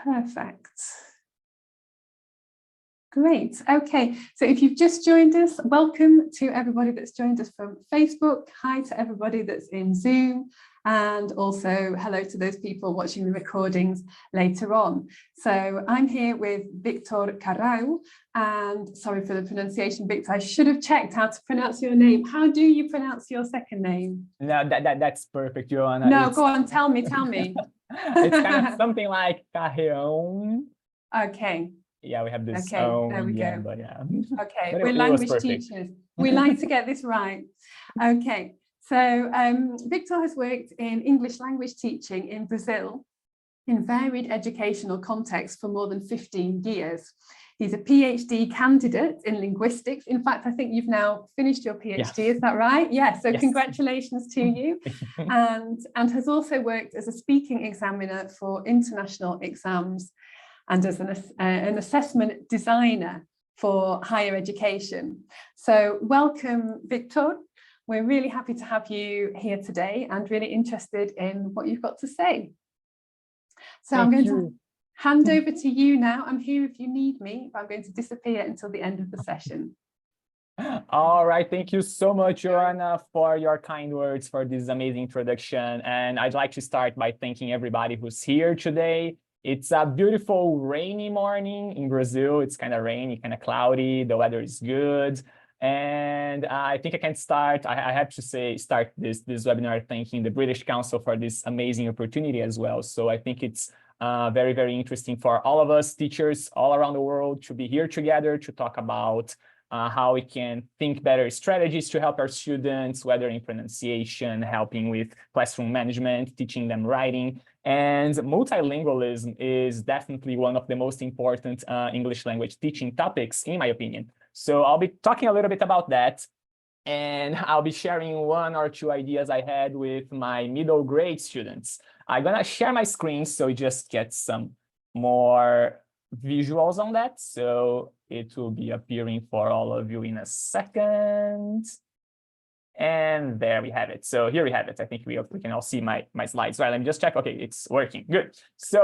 Perfect. Great. Okay, so if you've just joined us, welcome to everybody that's joined us from Facebook. Hi to everybody that's in Zoom, and also hello to those people watching the recordings later on. So I'm here with Victor Carreão, and sorry for the pronunciation, Victor, I should have checked how to pronounce your name. How do you pronounce your second name? No, that's perfect, Joanna. No, go on, tell me. It's kind of something like Carreão. Okay. Yeah, we have this. Okay, there we go. But yeah. Okay, but we're language perfect. teachers. We like to get this right. Okay, so Victor has worked in English language teaching in Brazil in varied educational contexts for more than 15 years. He's a PhD candidate in linguistics. In fact, I think you've now finished your PhD, is that right? Yes, so congratulations to you. and has also worked as a speaking examiner for international exams and as an assessment designer for higher education. So welcome, Victor. We're really happy to have you here today and really interested in what you've got to say. So I'm going to hand over to you now. I'm here if you need me, but I'm going to disappear until the end of the session. All right, thank you so much, Joanna, for your kind words, for this amazing introduction. And I'd like to start by thanking everybody who's here today. It's a beautiful rainy morning in Brazil. It's kind of rainy, kind of cloudy. The weather is good. And I think I can start. I have to start this webinar thanking the British Council for this amazing opportunity as well. So I think it's very, very interesting for all of us teachers all around the world to be here together to talk about how we can think better strategies to help our students, whether in pronunciation, helping with classroom management, teaching them writing. And multilingualism is definitely one of the most important English language teaching topics, in my opinion. So I'll be talking a little bit about that. And I'll be sharing one or two ideas I had with my middle grade students. I'm gonna share my screen so you just get some more visuals on that. So it will be appearing for all of you in a second. And there we have it. So here we have it. I think we can all see my slides. Right, let me just check. Okay, it's working. Good. So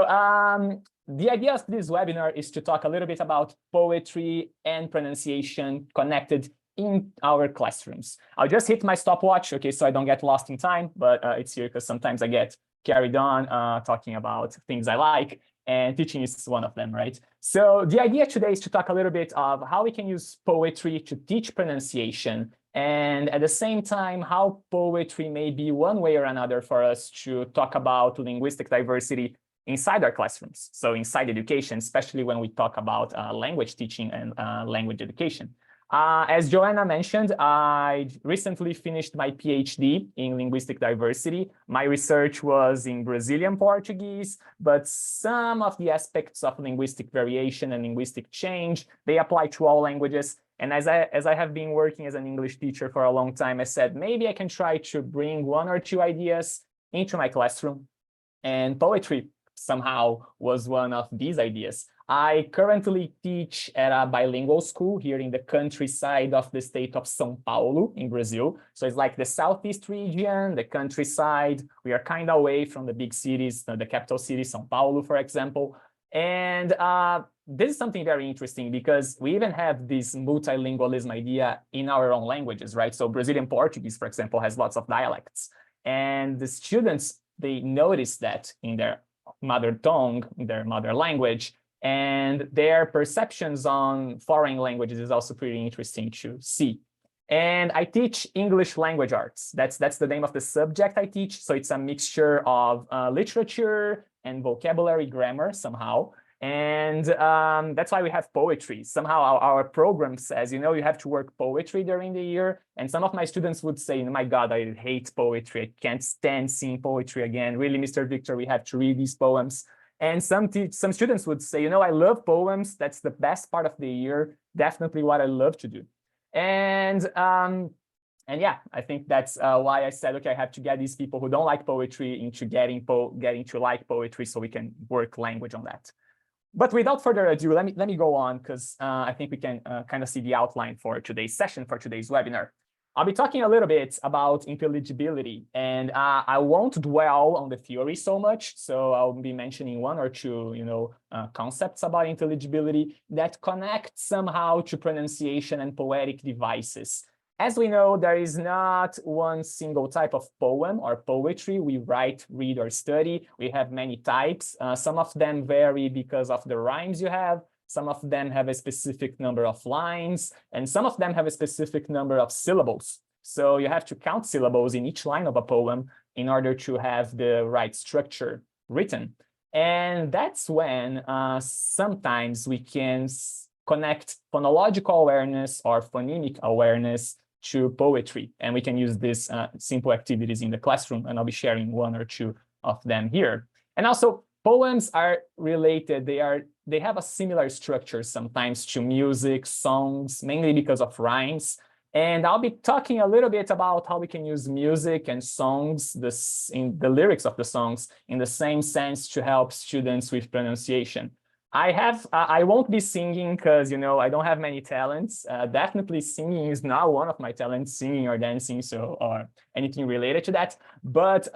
the idea of this webinar is to talk a little bit about poetry and pronunciation connected in our classrooms. I'll just hit my stopwatch, okay, so I don't get lost in time, but it's here because sometimes I get carried on talking about things I like, and teaching is one of them, right? So the idea today is to talk a little bit of how we can use poetry to teach pronunciation, and at the same time, how poetry may be one way or another for us to talk about linguistic diversity inside our classrooms. So inside education, especially when we talk about language teaching and language education. As Joanna mentioned, I recently finished my PhD in linguistic diversity. My research was in Brazilian Portuguese, but some of the aspects of linguistic variation and linguistic change, they apply to all languages. And as I have been working as an English teacher for a long time, I said, maybe I can try to bring one or two ideas into my classroom. And poetry somehow was one of these ideas. I currently teach at a bilingual school here in the countryside of the state of São Paulo in Brazil. So it's like the southeast region, the countryside. We are kind of away from the big cities, the capital city, São Paulo, for example. And this is something very interesting because we even have this multilingualism idea in our own languages, right? So Brazilian Portuguese, for example, has lots of dialects. And the students, they notice that in their mother tongue, in their mother language, and their perceptions on foreign languages is also pretty interesting to see. And I teach English language arts. That's the name of the subject I teach. So it's a mixture of literature and vocabulary grammar somehow. And that's why we have poetry. Somehow our program says, you know, you have to work poetry during the year. And some of my students would say, oh my God, I hate poetry. I can't stand seeing poetry again. Really, Mr. Victor, we have to read these poems. And some students would say, you know, I love poems. That's the best part of the year. Definitely what I love to do. And yeah, I think that's why I said, okay, I have to get these people who don't like poetry into getting to like poetry so we can work language on that. But without further ado, let me go on because I think we can kind of see the outline for today's session, for today's webinar. I'll be talking a little bit about intelligibility, and I won't dwell on the theory so much. So I'll be mentioning one or two, concepts about intelligibility that connect somehow to pronunciation and poetic devices. As we know, there is not one single type of poem or poetry we write, read, or study. We have many types. Some of them vary because of the rhymes you have. Some of them have a specific number of lines, and some of them have a specific number of syllables. So you have to count syllables in each line of a poem in order to have the right structure written. And that's when sometimes we can connect phonological awareness or phonemic awareness to poetry. And we can use these simple activities in the classroom, and I'll be sharing one or two of them here. And also, poems are related. They have a similar structure sometimes to music, songs, mainly because of rhymes. And I'll be talking a little bit about how we can use music and songs, in the lyrics of the songs, in the same sense to help students with pronunciation. I won't be singing because, I don't have many talents. Definitely singing is not one of my talents, singing or dancing, or anything related to that. But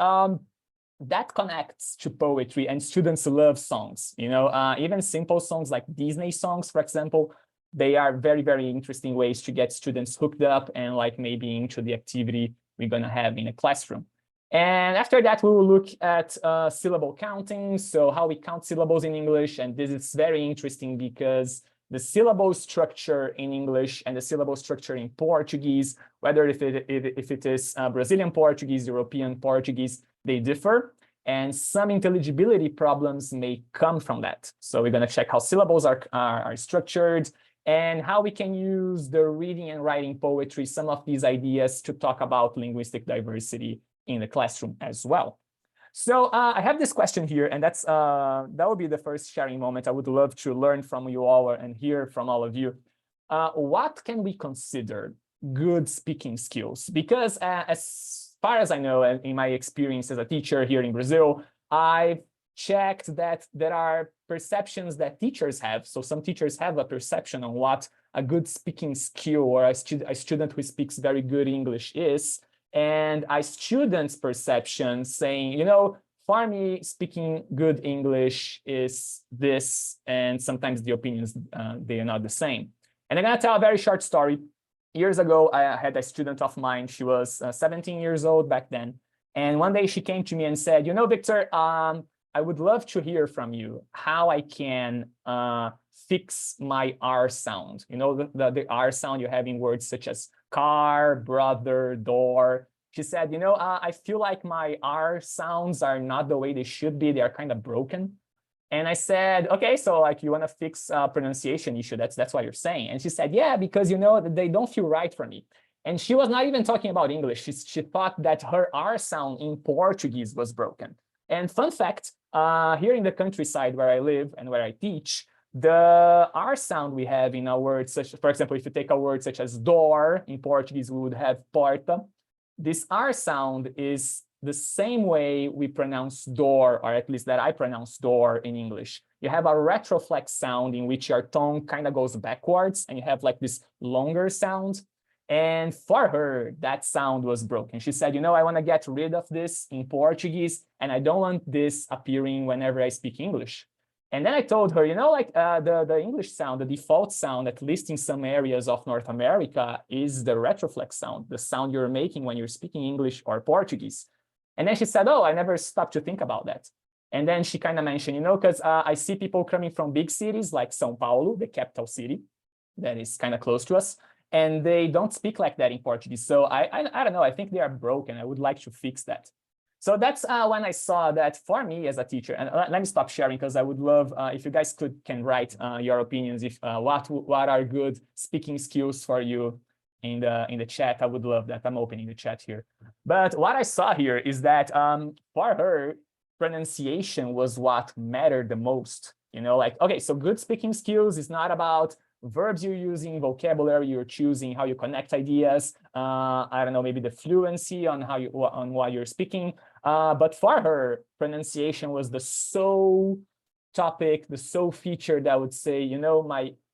that connects to poetry, and students love songs. Even simple songs like Disney songs, for example, they are very, very interesting ways to get students hooked up and maybe into the activity we're going to have in a classroom. And after that, we will look at syllable counting, so how we count syllables in English. And this is very interesting because the syllable structure in English and the syllable structure in Portuguese, whether if it is Brazilian Portuguese, European Portuguese, they differ. And some intelligibility problems may come from that. So we're going to check how syllables are structured and how we can use the reading and writing poetry, some of these ideas, to talk about linguistic diversity in the classroom as well. So I have this question here, and that will be the first sharing moment. I would love to learn from you all and hear from all of you. What can we consider good speaking skills? Because as far as I know, in my experience as a teacher here in Brazil, I've checked that there are perceptions that teachers have. So some teachers have a perception on what a good speaking skill or a student who speaks very good English is. And a student's perception saying, for me, speaking good English is this, and sometimes the opinions, they are not the same. And I'm going to tell a very short story. Years ago, I had a student of mine. She was 17 years old back then. And one day she came to me and said, Victor, I would love to hear from you how I can fix my R sound. The R sound you have in words such as car, brother, door. She said, I feel like my R sounds are not the way they should be. They are kind of broken. And I said, okay, so you want to fix a pronunciation issue. That's what you're saying. And she said, yeah, because they don't feel right for me. And she was not even talking about English. She thought that her R sound in Portuguese was broken. And fun fact, here in the countryside where I live and where I teach, the R sound we have in a word such, for example, if you take a word such as door, in Portuguese, we would have porta. This R sound is the same way we pronounce door, or at least that I pronounce door in English. You have a retroflex sound in which your tongue kind of goes backwards, and you have this longer sound. And for her, that sound was broken. She said, I want to get rid of this in Portuguese, and I don't want this appearing whenever I speak English. And then I told her, the English sound, the default sound, at least in some areas of North America, is the retroflex sound, the sound you're making when you're speaking English or Portuguese. And then she said, oh, I never stopped to think about that. And then she kind of mentioned, because I see people coming from big cities like São Paulo, the capital city, that is kind of close to us, and they don't speak like that in Portuguese. So I don't know, I think they are broken. I would like to fix that. So that's when I saw that for me as a teacher, and let me stop sharing because I would love if you guys can write your opinions, if what are good speaking skills for you in the chat. I would love that. I'm opening the chat here. But what I saw here is that for her, pronunciation was what mattered the most. Okay, so good speaking skills is not about verbs you're using, vocabulary you're choosing, how you connect ideas, I don't know, maybe the fluency on what you're speaking. But for her, pronunciation was the sole topic, the sole feature that would say,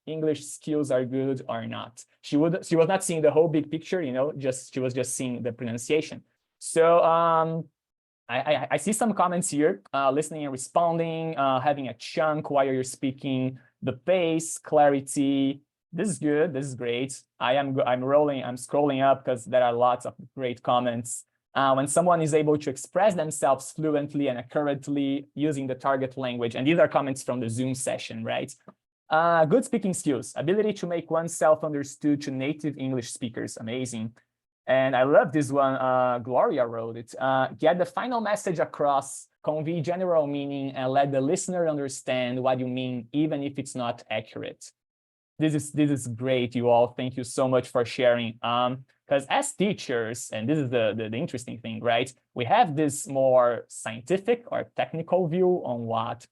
English skills are good or not. She was not seeing the whole big picture, you know, she was just seeing the pronunciation. So I see some comments here, listening and responding, having a chunk while you're speaking, the pace, clarity. This is good. This is great. I'm scrolling up because there are lots of great comments. When someone is able to express themselves fluently and accurately using the target language, and these are comments from the Zoom session, right? Good speaking skills, ability to make oneself understood to native English speakers, amazing. And I love this one, Gloria wrote it. Get the final message across, convey general meaning, and let the listener understand what you mean, even if it's not accurate. This is great, you all. Thank you so much for sharing. Because as teachers, and this is the interesting thing, right? We have this more scientific or technical view on what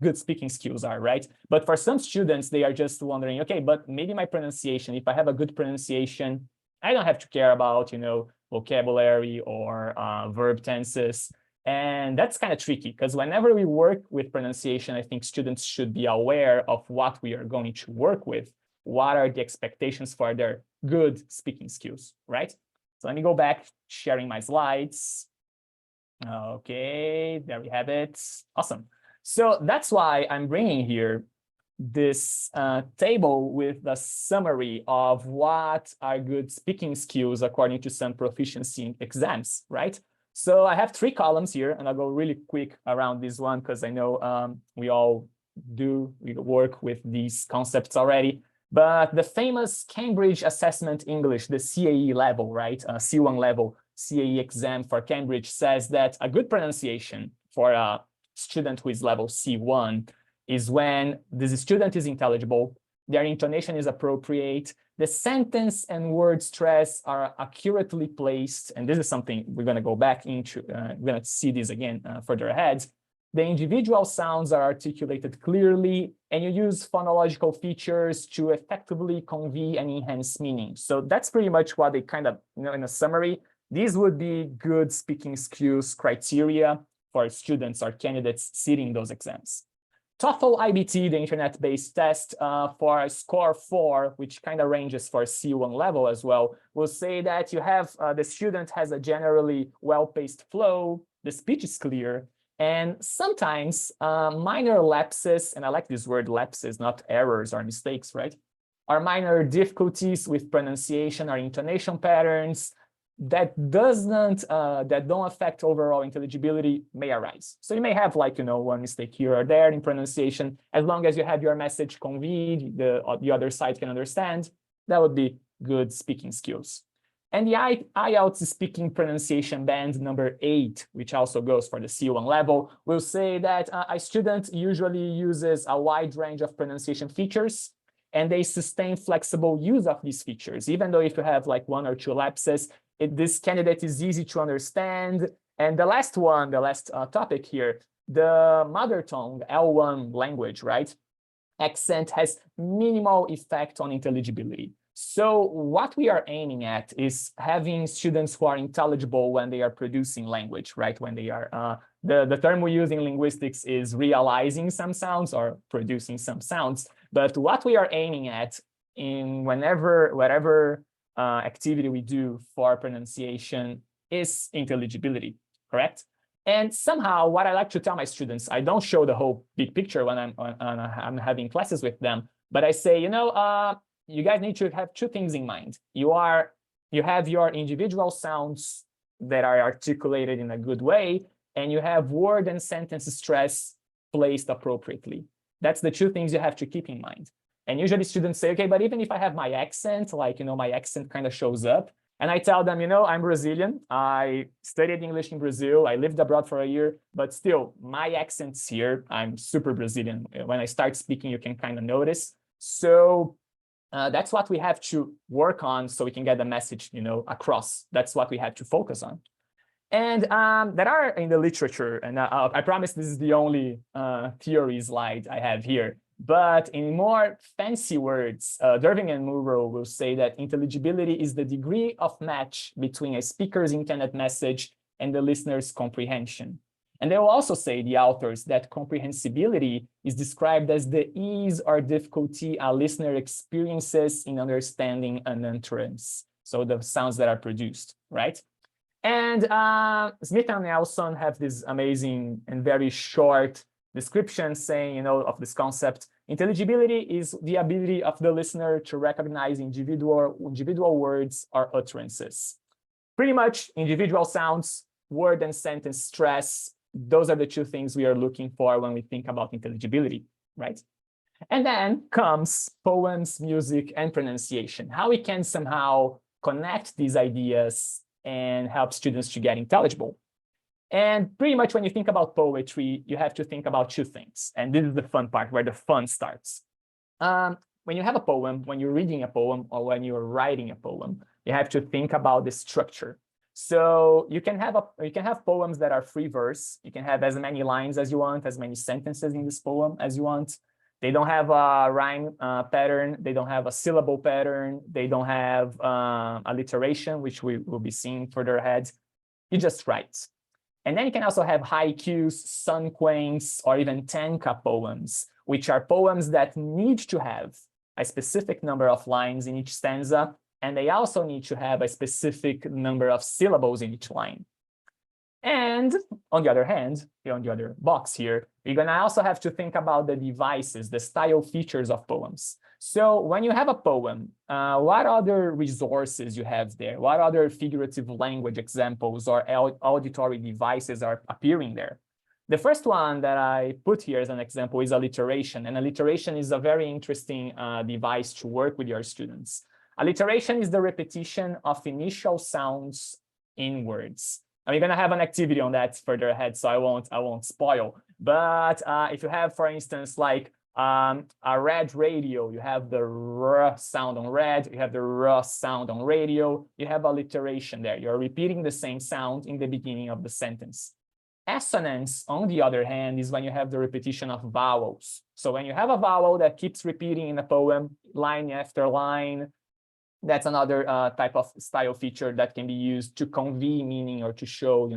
good speaking skills are, right? But for some students, they are just wondering, okay, but maybe my pronunciation, if I have a good pronunciation, I don't have to care about, you know, vocabulary or verb tenses. And that's kind of tricky because whenever we work with pronunciation, I think students should be aware of what we are going to work with. What are the expectations for their good speaking skills, right? So let me go back, sharing my slides. Okay, there we have it. Awesome. So that's why I'm bringing here this table with the summary of what are good speaking skills according to some proficiency exams, right? So I have 3 columns here, and I'll go really quick around this one because I know we all work with these concepts already. But the famous Cambridge Assessment English, the CAE level, right? C1 level CAE exam for Cambridge says that a good pronunciation for a student who is level C1 is when this student is intelligible, their intonation is appropriate, the sentence and word stress are accurately placed, and this is something we're going to go back into, we're going to see this again further ahead. The individual sounds are articulated clearly, and you use phonological features to effectively convey and enhance meaning. So that's pretty much what they kind of, you know, in a summary, these would be good speaking skills criteria for students or candidates sitting those exams. TOEFL IBT, the internet-based test for a score 4, which kind of ranges for C1 level as well, will say that you have the student has a generally well-paced flow, the speech is clear, and sometimes minor lapses, and I like this word lapses, not errors or mistakes, right? Or minor difficulties with pronunciation or intonation patterns that don't affect overall intelligibility may arise. So you may have, like, you know, one mistake here or there in pronunciation. As long as you have your message conveyed, the other side can understand, that would be good speaking skills. And the IELTS speaking pronunciation band number 8, which also goes for the C1 level, will say that a student usually uses a wide range of pronunciation features, and they sustain flexible use of these features. Even though if you have like 1 or 2 lapses, this candidate is easy to understand. And the last topic here, the mother tongue, L1 language, right? Accent has minimal effect on intelligibility. So what we are aiming at is having students who are intelligible when they are producing language, right? When they are, the term we use in linguistics is realizing some sounds or producing some sounds. But what we are aiming at in whatever activity we do for pronunciation is intelligibility, correct? And somehow what I like to tell my students, I don't show the whole big picture when I'm having classes with them, but I say, you know, you guys need to have 2 things in mind. You have your individual sounds that are articulated in a good way, and you have word and sentence stress placed appropriately. That's the 2 things you have to keep in mind. And usually students say, okay, but even if I have my accent, like, you know, my accent kind of shows up, and I tell them, you know, I'm Brazilian. I studied English in Brazil. I lived abroad for a year, but still my accent's here. I'm super Brazilian. When I start speaking, you can kind of notice. So that's what we have to work on so we can get the message, you know, across. That's what we have to focus on. And there are in the literature, and I promise this is the only theory slide I have here, but in more fancy words, Derving and Murrow will say that intelligibility is the degree of match between a speaker's intended message and the listener's comprehension. And they will also say, the authors, that comprehensibility is described as the ease or difficulty a listener experiences in understanding an utterance. So the sounds that are produced, right? And Smith and Nelson have this amazing and very short description saying, of this concept. Intelligibility is the ability of the listener to recognize individual words or utterances. Pretty much individual sounds, word and sentence stress, those are the two things we are looking for when we think about intelligibility, right? And then comes poems, music, and pronunciation. How we can somehow connect these ideas and help students to get intelligible. And pretty much when you think about poetry, you have to think about two things. And this is the fun part, where the fun starts. When you have a poem, when you're reading a poem, or when you're writing a poem, you have to think about the structure. So you can have poems that are free verse. You can have as many lines as you want, as many sentences in this poem as you want. They don't have a rhyme pattern. They don't have a syllable pattern. They don't have alliteration, which we will be seeing further ahead. You just write. And then you can also have haikus, sunquaints, or even tanka poems, which are poems that need to have a specific number of lines in each stanza, and they also need to have a specific number of syllables in each line. And on the other hand, on the other box here, you're going to also have to think about the devices, the style features of poems. So when you have a poem, what other resources you have there? What other figurative language examples or auditory devices are appearing there? The first one that I put here as an example is alliteration. And alliteration is a very interesting device to work with your students. Alliteration is the repetition of initial sounds in words. And we're going to have an activity on that further ahead, so I won't spoil. But if you have, for instance, like a red radio, you have the R sound on red, you have the R sound on radio, you have alliteration there. You're repeating the same sound in the beginning of the sentence. Assonance, on the other hand, is when you have the repetition of vowels. So when you have a vowel that keeps repeating in a poem, line after line, that's another type of style feature that can be used to convey meaning or to show,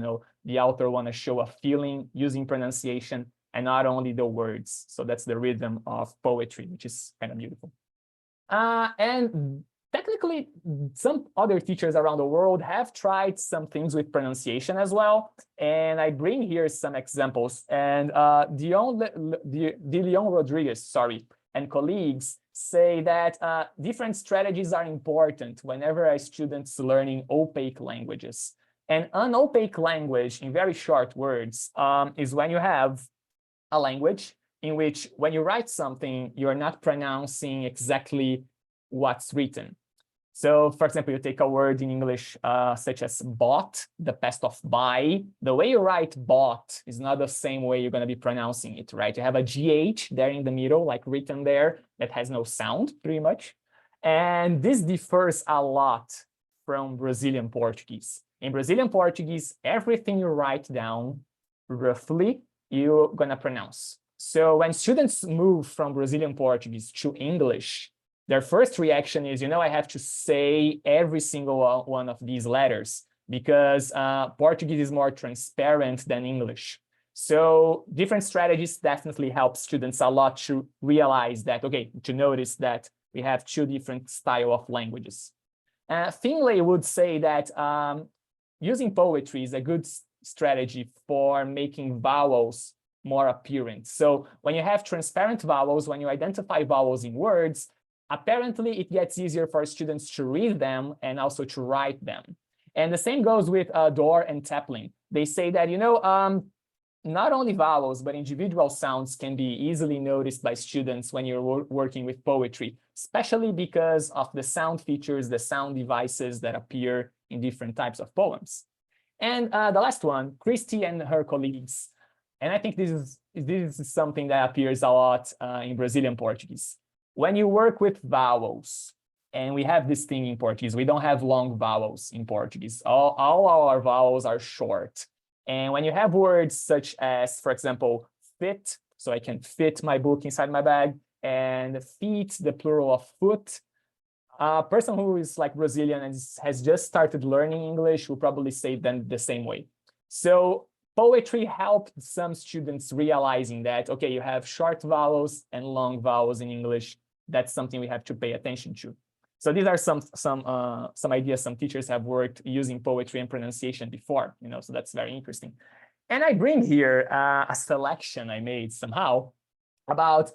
the author want to show a feeling using pronunciation and not only the words. So that's the rhythm of poetry, which is kind of beautiful. And technically, some other teachers around the world have tried some things with pronunciation as well. And I bring here some examples. And Leon Rodriguez, and colleagues say that different strategies are important whenever a student's learning opaque languages. And an opaque language, in very short words, is when you have a language in which when you write something, you're not pronouncing exactly what's written. So, for example, you take a word in English such as bought, the past of buy. The way you write bought is not the same way you're going to be pronouncing it, right? You have a GH there in the middle, like written there, that has no sound, pretty much. And this differs a lot from Brazilian Portuguese. In Brazilian Portuguese, everything you write down roughly, you're going to pronounce. So when students move from Brazilian Portuguese to English, their first reaction is, I have to say every single one of these letters because Portuguese is more transparent than English. So different strategies definitely help students a lot to realize that, to notice that we have two different style of languages. Finlay would say that using poetry is a good strategy for making vowels more apparent. So when you have transparent vowels, when you identify vowels in words, apparently it gets easier for students to read them and also to write them. And the same goes with Dorr and Taplin. They say that, not only vowels, but individual sounds can be easily noticed by students when you're working with poetry, especially because of the sound features, the sound devices that appear in different types of poems. And the last one, Christie and her colleagues. And I think this is something that appears a lot in Brazilian Portuguese. When you work with vowels, and we have this thing in Portuguese, we don't have long vowels in Portuguese. All our vowels are short. And when you have words such as, for example, fit, so I can fit my book inside my bag, and feet, the plural of foot, a person who is like Brazilian and has just started learning English will probably say them the same way. So poetry helped some students realizing that, okay, you have short vowels and long vowels in English. That's something we have to pay attention to. So these are some ideas some teachers have worked using poetry and pronunciation before, so that's very interesting. And I bring here a selection I made somehow about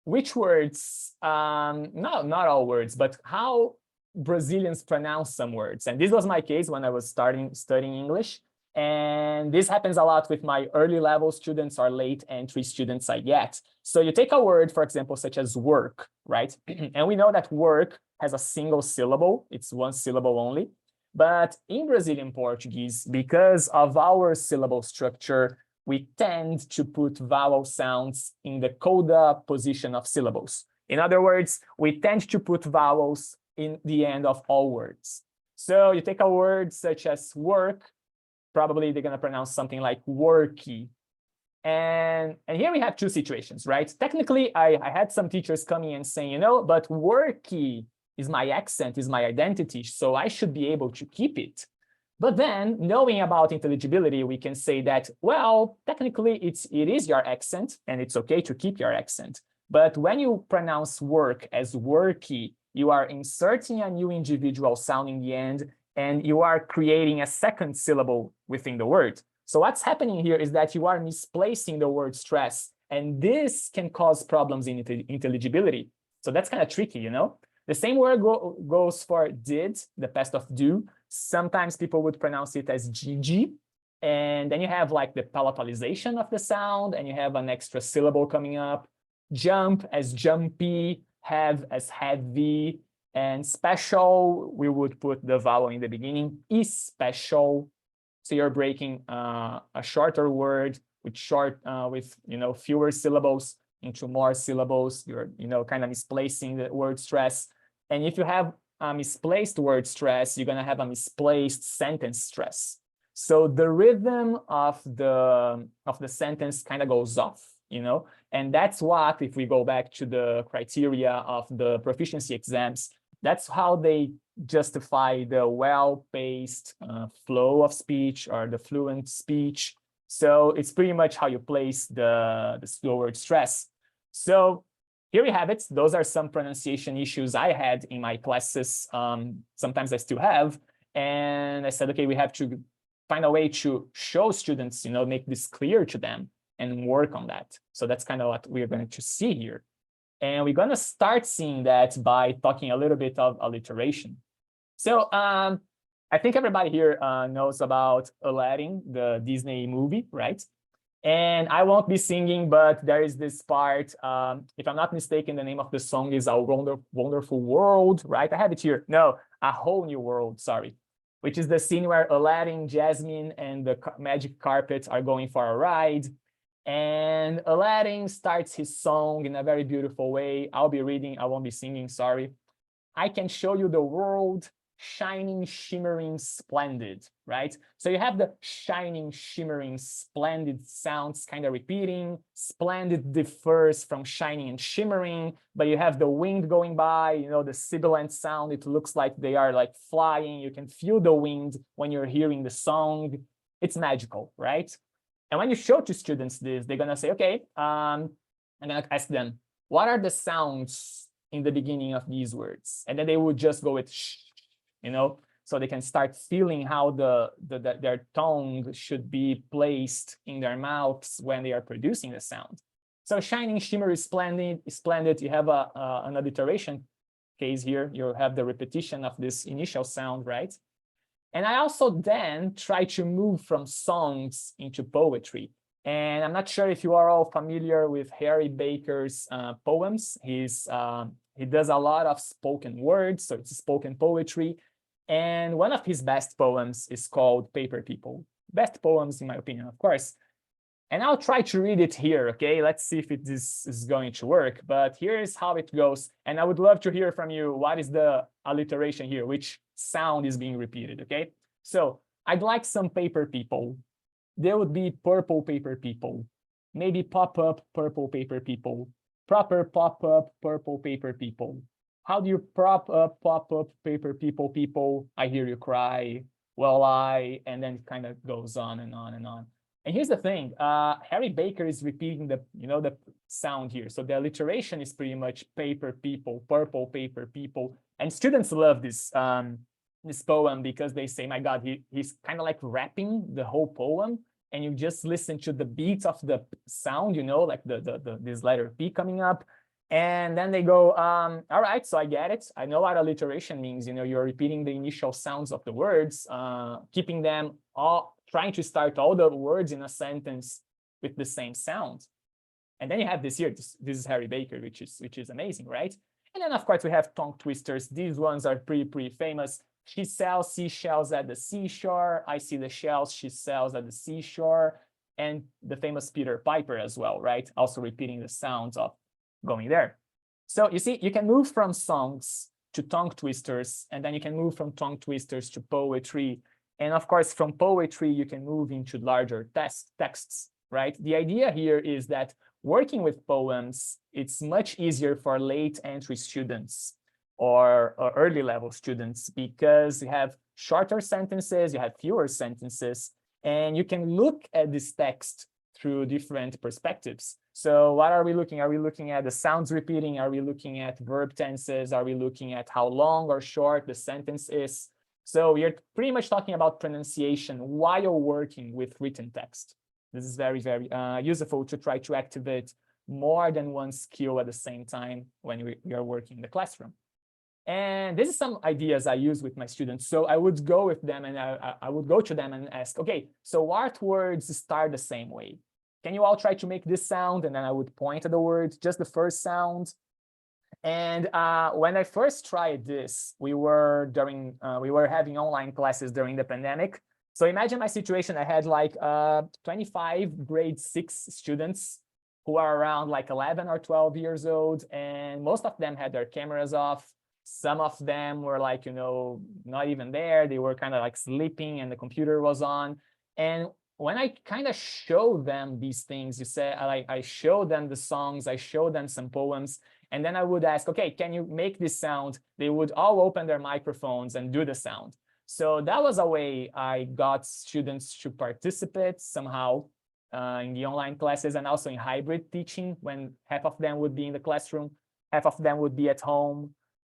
which words, not all words, but how Brazilians pronounce some words. And this was my case when I was studying English. And this happens a lot with my early level students or late entry students I get. So you take a word, for example, such as work, right? And we know that work has a single syllable. It's one syllable only. But in Brazilian Portuguese, because of our syllable structure, we tend to put vowel sounds in the coda position of syllables. In other words, we tend to put vowels in the end of all words. So you take a word such as work, probably they're going to pronounce something like worky. And here we have two situations, right? Technically, I had some teachers coming and saying, but worky is my accent, is my identity, so I should be able to keep it. But then, knowing about intelligibility, we can say that, well, technically, it is your accent, and it's okay to keep your accent. But when you pronounce work as worky, you are inserting a new individual sound in the end, and you are creating a second syllable within the word. So what's happening here is that you are misplacing the word stress, and this can cause problems in intelligibility. So that's kind of tricky, The same word goes for did, the past of do. Sometimes people would pronounce it as GG, and then you have like the palatalization of the sound, and you have an extra syllable coming up. Jump as jumpy, have as heavy, and special, we would put the vowel in the beginning, is special. So you're breaking a shorter word with fewer syllables into more syllables. You're kind of misplacing the word stress. And if you have a misplaced word stress, you're going to have a misplaced sentence stress. So the rhythm of the sentence kind of goes off, and that's what, if we go back to the criteria of the proficiency exams, that's how they justify the well-paced flow of speech or the fluent speech. So it's pretty much how you place the slow word stress. So here we have it. Those are some pronunciation issues I had in my classes. Sometimes I still have. And I said, okay, we have to find a way to show students, make this clear to them and work on that. So that's kind of what we're going to see here. And we're going to start seeing that by talking a little bit of alliteration. So I think everybody here knows about Aladdin, the Disney movie, right? And I won't be singing, but there is this part, if I'm not mistaken, the name of the song is A Wonderful World, right? I have it here. No, A Whole New World, sorry. Which is the scene where Aladdin, Jasmine, and the magic carpet are going for a ride. And Aladdin starts his song in a very beautiful way. I'll be reading, I won't be singing, sorry. I can show you the world, shining, shimmering, splendid, right? So you have the shining, shimmering, splendid sounds kind of repeating. Splendid differs from shining and shimmering, but you have the wind going by, the sibilant sound. It looks like they are like flying. You can feel the wind when you're hearing the song. It's magical, right? And when you show to students this, they're going to say, okay, I'm going to ask them, what are the sounds in the beginning of these words? And then they would just go with sh, so they can start feeling how their tongue should be placed in their mouths when they are producing the sound. So shining, shimmery, splendid. You have an alliteration case here. You have the repetition of this initial sound, right? And I also then try to move from songs into poetry. And I'm not sure if you are all familiar with Harry Baker's poems. He does a lot of spoken words, so it's spoken poetry. And one of his best poems is called Paper People. Best poems, in my opinion, of course. And I'll try to read it here, okay? Let's see if this is going to work. But here's how it goes. And I would love to hear from you, what is the alliteration here? Which sound is being repeated, okay? So I'd like some paper people. There would be purple paper people. Maybe pop up purple paper people. Proper pop up purple paper people. How do you pop up paper people? I hear you cry. Well, and then it kind of goes on and on and on. And here's the thing, Harry Baker is repeating the, the sound here. So the alliteration is pretty much paper people, purple paper people. And students love this, this poem because they say, my God, he's kind of like rapping the whole poem. And you just listen to the beat of the sound, like this letter P coming up. And then they go, all right, so I get it. I know what alliteration means. You're repeating the initial sounds of the words, keeping them all, trying to start all the words in a sentence with the same sound. And then you have this here. This is Harry Baker, which is amazing, right? And then of course we have tongue twisters. These ones are pretty famous. She sells seashells at the seashore. I see the shells she sells at the seashore. And the famous Peter Piper as well, right? Also repeating the sounds of going there. So you see, you can move from songs to tongue twisters, and then you can move from tongue twisters to poetry. And of course, from poetry, you can move into larger texts, right? The idea here is that working with poems, it's much easier for late entry students or early level students because you have shorter sentences, you have fewer sentences, and you can look at this text through different perspectives. So what are we looking? Are we looking at the sounds repeating? Are we looking at verb tenses? Are we looking at how long or short the sentence is? So we are pretty much talking about pronunciation while working with written text. This is very, very useful to try to activate more than one skill at the same time when we are working in the classroom. And this is some ideas I use with my students. So I would go with them and I would go to them and ask, okay, so what words start the same way? Can you all try to make this sound? And then I would point at the word, just the first sound. And when I first tried this, we were having online classes during the pandemic. So imagine my situation. I had like 25 grade 6 students who are around like 11 or 12 years old. And most of them had their cameras off. Some of them were like, not even there. They were kind of like sleeping and the computer was on. And when I kind of show them these things, I show them the songs, I show them some poems, and then I would ask, okay, can you make this sound? They would all open their microphones and do the sound. So that was a way I got students to participate somehow in the online classes and also in hybrid teaching when half of them would be in the classroom, half of them would be at home.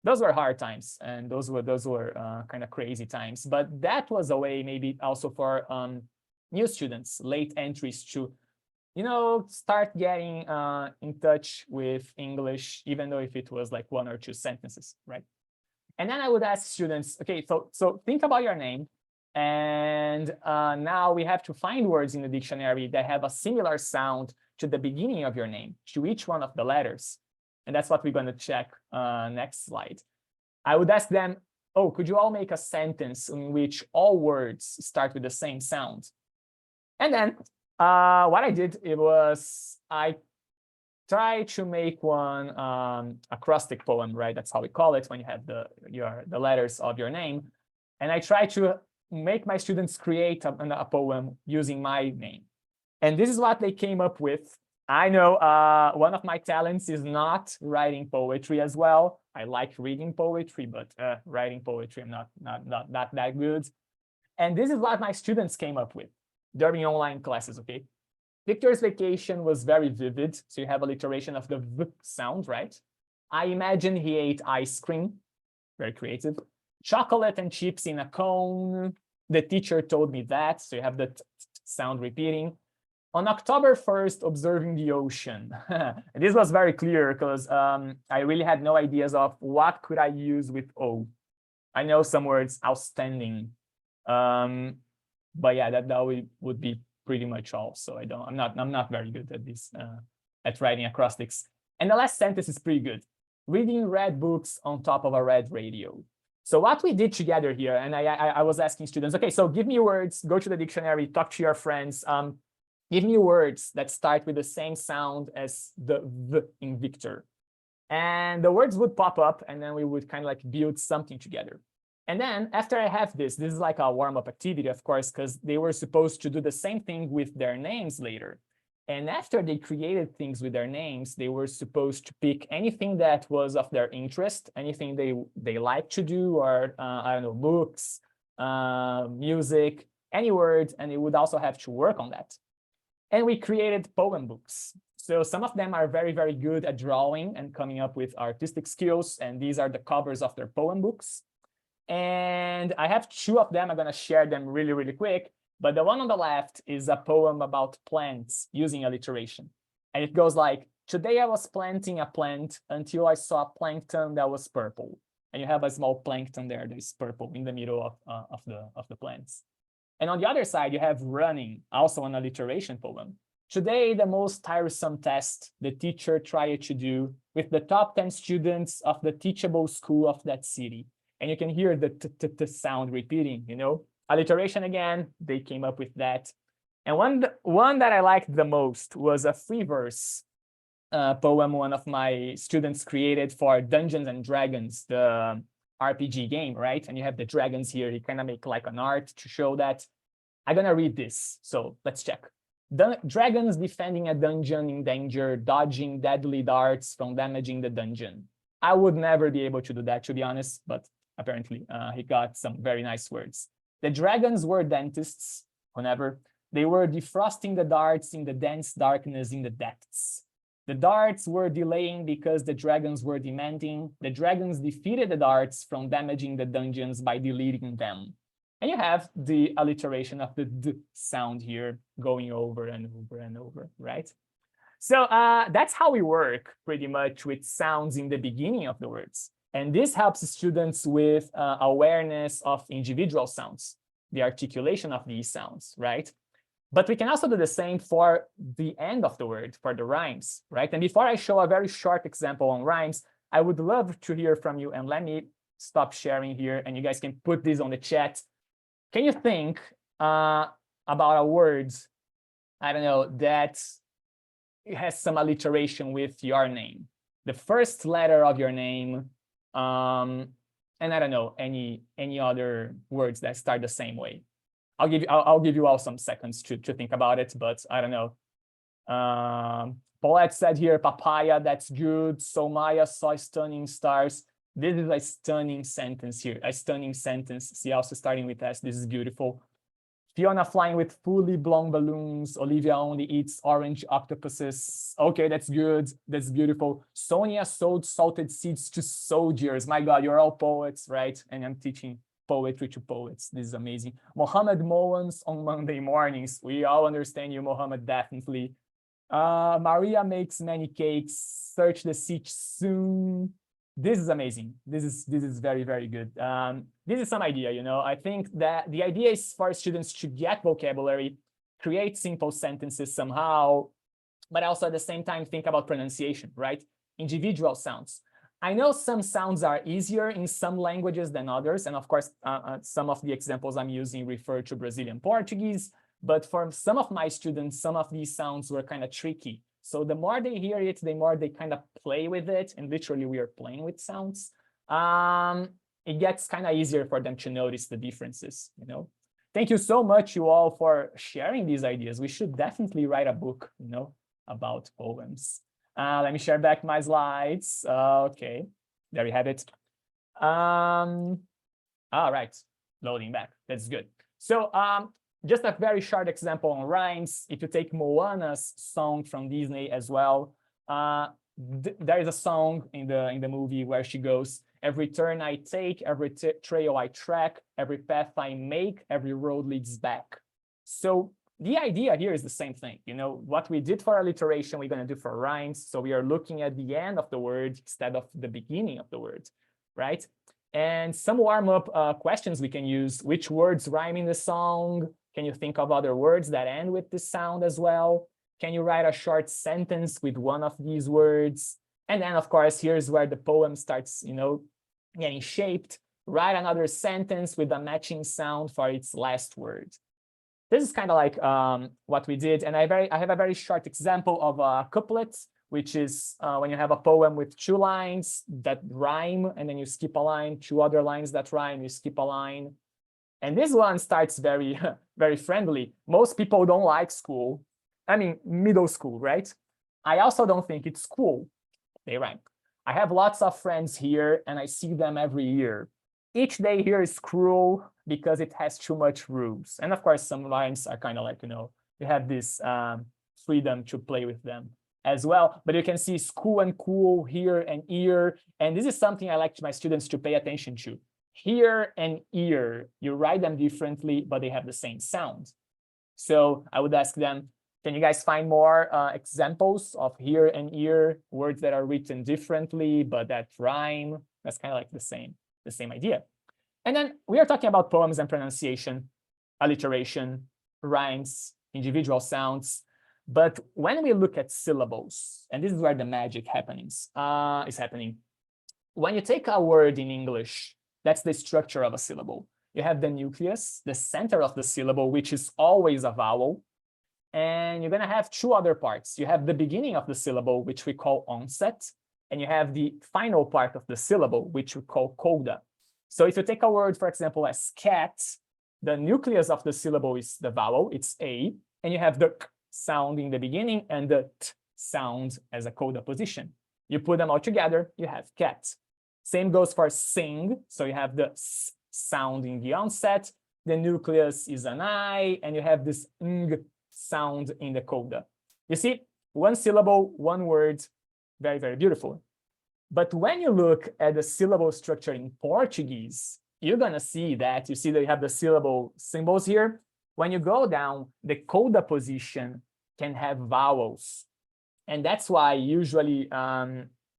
Those were hard times and those were kind of crazy times. But that was a way maybe also for new students, late entries to, start getting in touch with English, even though if it was like 1 or 2 sentences, right? And then I would ask students, okay, so think about your name. And now we have to find words in the dictionary that have a similar sound to the beginning of your name, to each one of the letters. And that's what we're going to check next slide. I would ask them, oh, could you all make a sentence in which all words start with the same sound? And then what I did, I tried to make one acrostic poem, right? That's how we call it when you have the letters of your name. And I tried to make my students create a poem using my name. And this is what they came up with. I know one of my talents is not writing poetry as well. I like reading poetry, but writing poetry, I'm not that good. And this is what my students came up with during online classes, okay? Victor's vacation was very vivid. So you have alliteration of the V sound, right? I imagine he ate ice cream, very creative. Chocolate and chips in a cone. The teacher told me that. So you have the sound repeating. On October 1st, observing the ocean. This was very clear because I really had no ideas of what could I use with O. I know some words, outstanding. But yeah, that would be pretty much all. So I'm not very good at this, at writing acrostics. And the last sentence is pretty good. Reading red books on top of a red radio. So what we did together here, and I was asking students, okay, so give me words, go to the dictionary, talk to your friends. Give me words that start with the same sound as the V in Victor. And the words would pop up and then we would kind of like build something together. And then after I have this is like a warm-up activity, of course, because they were supposed to do the same thing with their names later. And after they created things with their names, they were supposed to pick anything that was of their interest, anything they like to do, or I don't know, books, music, any word, and they would also have to work on that. And we created poem books. So some of them are very, very good at drawing and coming up with artistic skills. And these are the covers of their poem books. And I have 2 of them. I'm going to share them really, really quick. But the one on the left is a poem about plants using alliteration. And it goes like, today I was planting a plant until I saw plankton that was purple. And you have a small plankton there that is purple in the middle of the plants. And on the other side, you have running, also an alliteration poem. Today, the most tiresome test the teacher tried to do with the top 10 students of the teachable school of that city. And you can hear the t sound repeating, you know, alliteration again, they came up with that. And one that I liked the most was a free verse poem one of my students created for Dungeons and Dragons, the RPG game, right? And you have the dragons here. He kind of make like an art to show that. I'm gonna read this, so let's check. The dragons defending a dungeon in danger, dodging deadly darts from damaging the dungeon. I would never be able to do that, to be honest, but apparently he got some very nice words. The dragons were dentists, whenever. They were defrosting the darts in the dense darkness in the depths. The darts were delaying because the dragons were demanding. The dragons defeated the darts from damaging the dungeons by deleting them. And you have the alliteration of the d sound here going over and over and over, right? So that's how we work pretty much with sounds in the beginning of the words. And this helps students with awareness of individual sounds, the articulation of these sounds, right? But we can also do the same for the end of the word, for the rhymes, right? And before I show a very short example on rhymes, I would love to hear from you. And let me stop sharing here, and you guys can put this on the chat. Can you think about a word, I don't know, that has some alliteration with your name? The first letter of your name, and I don't know, any other words that start the same way. I'll give you all some seconds to think about it, but I don't know. Paulette said here, papaya, that's good. So Maya saw stunning stars. This is a stunning sentence here, a stunning sentence. See, also starting with S, this is beautiful. Fiona flying with fully blown balloons. Olivia only eats orange octopuses. Okay, that's good. That's beautiful. Sonia sold salted seeds to soldiers. My God, you're all poets, right? And I'm teaching poetry to poets. This is amazing. Mohammed Moans on Monday mornings. We all understand you, Mohammed, definitely. Maria makes many cakes. Search the seat soon. This is amazing. This is very, very good. This is some idea, you know. I think that the idea is for students to get vocabulary, create simple sentences somehow, but also at the same time think about pronunciation, right? Individual sounds. I know some sounds are easier in some languages than others. And of course, some of the examples I'm using refer to Brazilian Portuguese. But for some of my students, some of these sounds were kind of tricky. So the more they hear it, the more they kind of play with it. And literally, we are playing with sounds. It gets kind of easier for them to notice the differences, you know. Thank you so much, you all, for sharing these ideas. We should definitely write a book, you know, about poems. Let me share back my slides. Okay, there we have it. All right, loading back. That's good. So just a very short example on rhymes. If you take Moana's song from Disney as well, there is a song in the movie where she goes, every turn I take, every trail I track, every path I make, every road leads back. So the idea here is the same thing. You know, what we did for alliteration, we're going to do for rhymes. So we are looking at the end of the word instead of the beginning of the word, right? And some warm-up questions we can use. Which words rhyme in the song? Can you think of other words that end with this sound as well? Can you write a short sentence with one of these words? And then, of course, here's where the poem starts, you know, getting shaped. Write another sentence with a matching sound for its last word. This is kind of like what we did. And I have a very short example of a couplet, which is when you have a poem with 2 lines that rhyme, and then you skip a line, 2 other lines that rhyme, you skip a line. And this one starts very, very friendly. Most people don't like school. I mean, middle school, right? I also don't think it's cool. They rhyme. I have lots of friends here, and I see them every year. Each day here is cruel because it has too much rules. And of course, some lines are kind of like, you know, you have this freedom to play with them as well. But you can see school and cool, here and ear. And this is something I like my students to pay attention to. Here and ear, you write them differently, but they have the same sound. So I would ask them, can you guys find more examples of here and ear, words that are written differently, but that rhyme? That's kind of like the same idea. And then we are talking about poems and pronunciation, alliteration, rhymes, individual sounds. But when we look at syllables, and this is where the magic is happening. When you take a word in English, that's the structure of a syllable. You have the nucleus, the center of the syllable, which is always a vowel. And you're going to have two other parts. You have the beginning of the syllable, which we call onset, and you have the final part of the syllable, which we call coda. So if you take a word, for example, as cat, the nucleus of the syllable is the vowel, it's A, and you have the k sound in the beginning and the t sound as a coda position. You put them all together, you have cat. Same goes for sing. So you have the s sound in the onset, the nucleus is an I, and you have this ng sound in the coda. You see, one syllable, one word, very, very beautiful. But when you look at the syllable structure in Portuguese, you're going to see that you have the syllable symbols here. When you go down, the coda position can have vowels. And that's why usually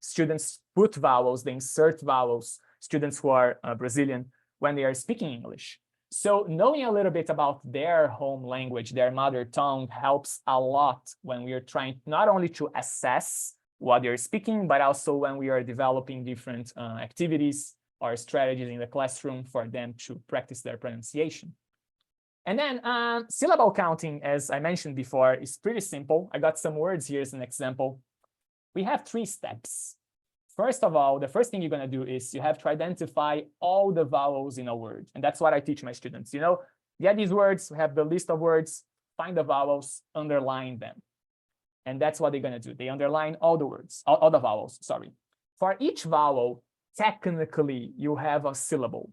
students put vowels, they insert vowels, students who are Brazilian, when they are speaking English. So knowing a little bit about their home language, their mother tongue, helps a lot when we are trying not only to assess what they're speaking, but also when we are developing different activities or strategies in the classroom for them to practice their pronunciation. And then syllable counting, as I mentioned before, is pretty simple. I got some words here as an example. We have 3 steps. First of all, the first thing you're going to do is you have to identify all the vowels in a word. And that's what I teach my students. Get these words, we have the list of words, find the vowels, underline them. And that's what they're going to do. They underline all the words, all the vowels, sorry. For each vowel, technically, you have a syllable.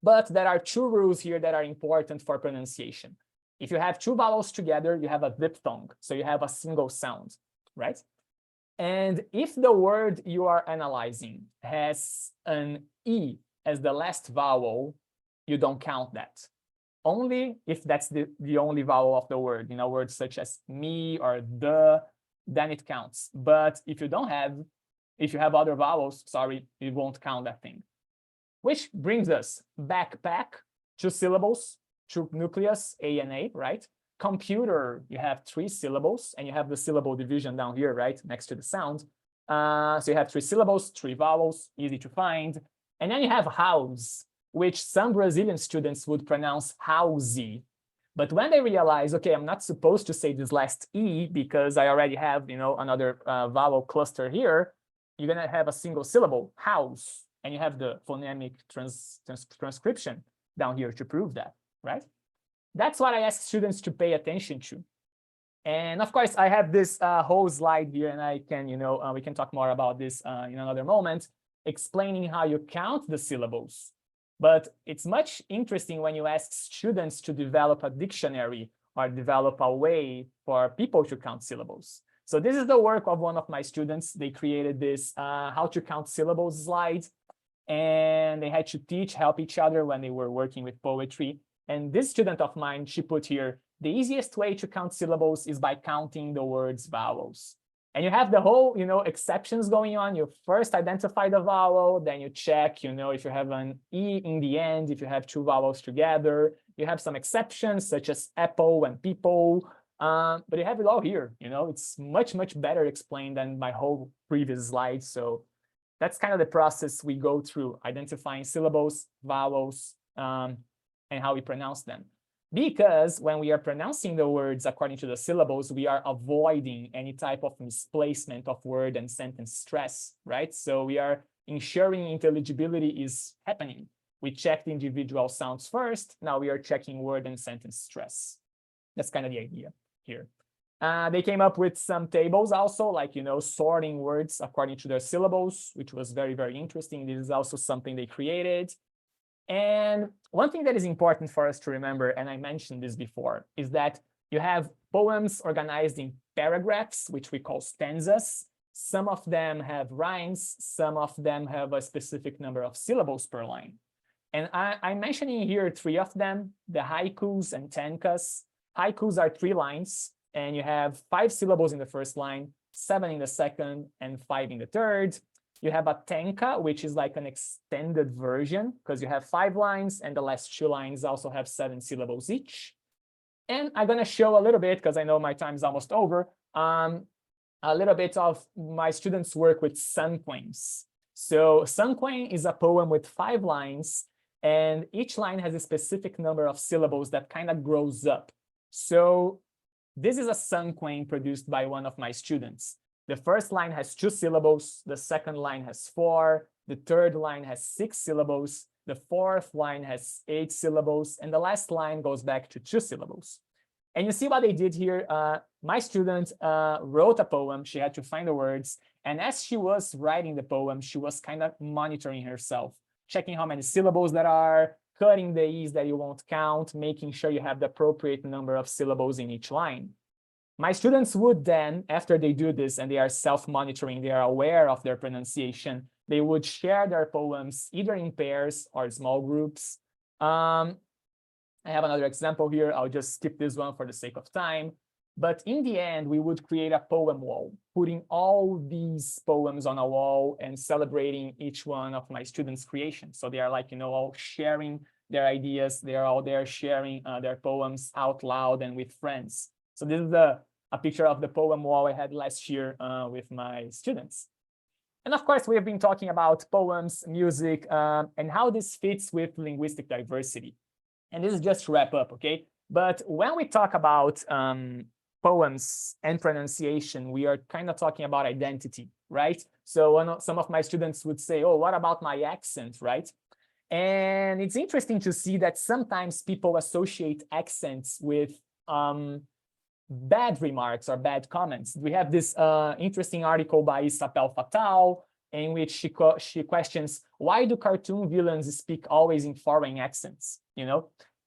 But there are 2 rules here that are important for pronunciation. If you have 2 vowels together, you have a diphthong. So you have a single sound, right? And if the word you are analyzing has an E as the last vowel, you don't count that. Only if that's the only vowel of the word, words such as me or the, then it counts. But if you have other vowels, sorry, you won't count that thing. Which brings us backpack, 2 syllables, 2 nucleus, A and A, right? Computer, you have 3 syllables, and you have the syllable division down here, right, next to the sound. So you have 3 syllables, 3 vowels, easy to find. And then you have house, which some Brazilian students would pronounce housey. But when they realize, okay, I'm not supposed to say this last E because I already have, another vowel cluster here, you're going to have a single syllable, house. And you have the phonemic transcription down here to prove that, right? That's what I ask students to pay attention to. And of course, I have this whole slide here, and I can, we can talk more about this in another moment, explaining how you count the syllables. But it's much interesting when you ask students to develop a dictionary or develop a way for people to count syllables. So this is the work of one of my students. They created this how to count syllables slide, and they had to help each other when they were working with poetry. And this student of mine, she put here, the easiest way to count syllables is by counting the word's vowels. And you have the whole, exceptions going on. You first identify the vowel, then you check, if you have an E in the end, if you have 2 vowels together. You have some exceptions, such as apple and people, but you have it all here. It's much, much better explained than my whole previous slide. So that's kind of the process we go through, identifying syllables, vowels, and how we pronounce them. Because when we are pronouncing the words according to the syllables, we are avoiding any type of misplacement of word and sentence stress, right? So we are ensuring intelligibility is happening. We checked individual sounds first. Now we are checking word and sentence stress. That's kind of the idea here. They came up with some tables also, like, sorting words according to their syllables, which was very, very interesting. This is also something they created. And one thing that is important for us to remember, and I mentioned this before, is that You have poems organized in paragraphs, which we call stanzas. Some of them have rhymes, some of them have a specific number of syllables per line. And I'm mentioning here 3 of them, the haikus and tankas. Haikus are 3 lines, and you have 5 syllables in the first line, 7 in the second, and 5 in the third. You have a tanka, which is like an extended version, because you have 5 lines, and the last 2 lines also have 7 syllables each. And I'm going to show a little bit, because I know my time is almost over, a little bit of my students' work with sanquens. So sanquen is a poem with 5 lines, and each line has a specific number of syllables that kind of grows up. So this is a sanquen produced by one of my students. The first line has 2 syllables, the second line has 4, the third line has 6 syllables, the fourth line has 8 syllables, and the last line goes back to 2 syllables. And you see what they did here. My student wrote a poem. She had to find the words. And as she was writing the poem, she was kind of monitoring herself, checking how many syllables there are, cutting the E's that you won't count, making sure you have the appropriate number of syllables in each line. My students would then, after they do this and they are self-monitoring, they are aware of their pronunciation, they would share their poems either in pairs or small groups. I have another example here. I'll just skip this one for the sake of time. But in the end, we would create a poem wall, putting all these poems on a wall and celebrating each one of my students' creations. So they are like, all sharing their ideas. They are all there sharing their poems out loud and with friends. So this is a picture of the poem wall I had last year with my students. And of course, we have been talking about poems, music, and how this fits with linguistic diversity. And this is just to wrap up, okay? But when we talk about poems and pronunciation, we are kind of talking about identity, right? So some of my students would say, oh, what about my accent, right? And it's interesting to see that sometimes people associate accents with bad remarks or bad comments. We have this interesting article by Sapel Fatal, in which she questions, why do cartoon villains speak always in foreign accents,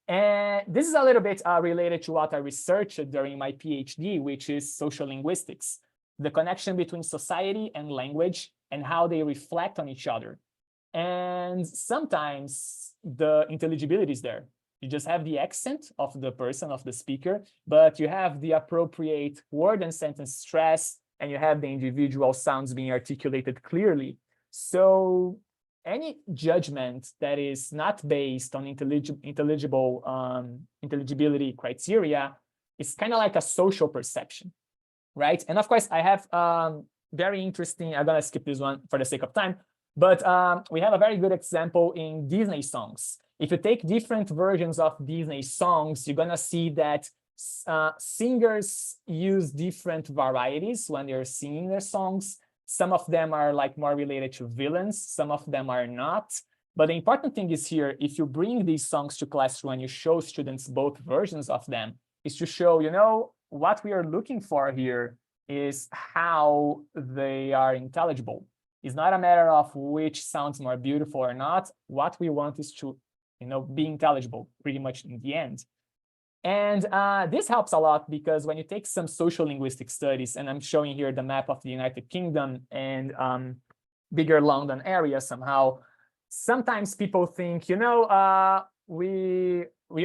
And this is a little bit related to what I researched during my PhD, which is social linguistics, the connection between society and language and how they reflect on each other. And sometimes the intelligibility is there. You just have the accent of the person, of the speaker, but you have the appropriate word and sentence stress, and you have the individual sounds being articulated clearly. So any judgment that is not based on intelligibility criteria is kind of like a social perception, right? And of course, I have very interesting, I'm gonna skip this one for the sake of time, but we have a very good example in Disney songs. If you take different versions of Disney songs, you're gonna see that singers use different varieties when they're singing their songs. Some of them are like more related to villains, some of them are not. But the important thing is here, if you bring these songs to classroom and you show students both versions of them, is to show, what we are looking for here is how they are intelligible. It's not a matter of which sounds more beautiful or not. What we want is to, be intelligible pretty much in the end. And this helps a lot because when you take some social linguistic studies, and I'm showing here the map of the United Kingdom and bigger London area somehow, sometimes people think, we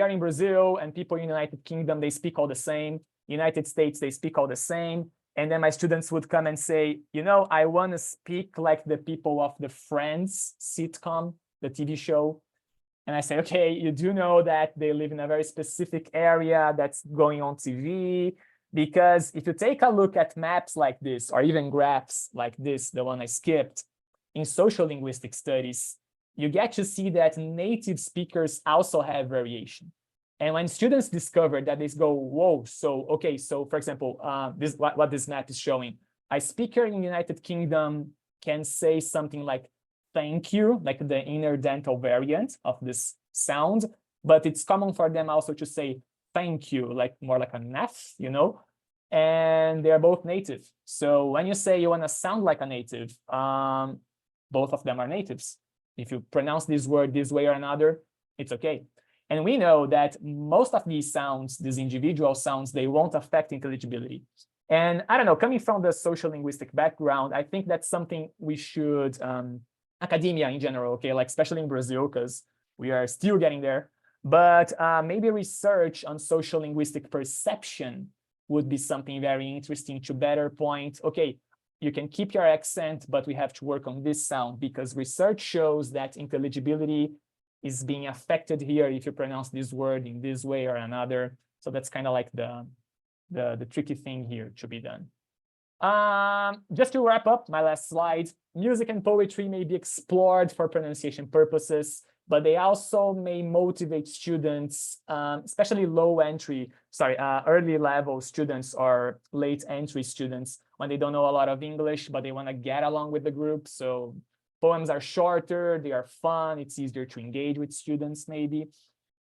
are in Brazil and people in the United Kingdom, they speak all the same. United States, they speak all the same. And then my students would come and say, I want to speak like the people of the Friends sitcom, the TV show. And I say, okay, you do know that they live in a very specific area that's going on TV, because if you take a look at maps like this, or even graphs like this, the one I skipped, in social linguistic studies, you get to see that native speakers also have variation. And when students discover that, they go, whoa, so for example, what this map is showing, a speaker in the United Kingdom can say something like, thank you, like the inner dental variant of this sound, but it's common for them also to say thank you, like more like a nef, and they're both native. So when you say you want to sound like a native, both of them are natives. If you pronounce this word this way or another, it's okay. And we know that most of these sounds, these individual sounds, they won't affect intelligibility. And I don't know, coming from the social linguistic background, I think that's something we should, academia in general, okay, like especially in Brazil, because we are still getting there. But maybe research on social linguistic perception would be something very interesting to better point, okay, you can keep your accent, but we have to work on this sound, because research shows that intelligibility is being affected here if you pronounce this word in this way or another. So that's kind of like the tricky thing here to be done. Just to wrap up, my last slide, music and poetry may be explored for pronunciation purposes, but they also may motivate students, especially early level students or late entry students, when they don't know a lot of English, but they want to get along with the group. So poems are shorter, they are fun, it's easier to engage with students maybe.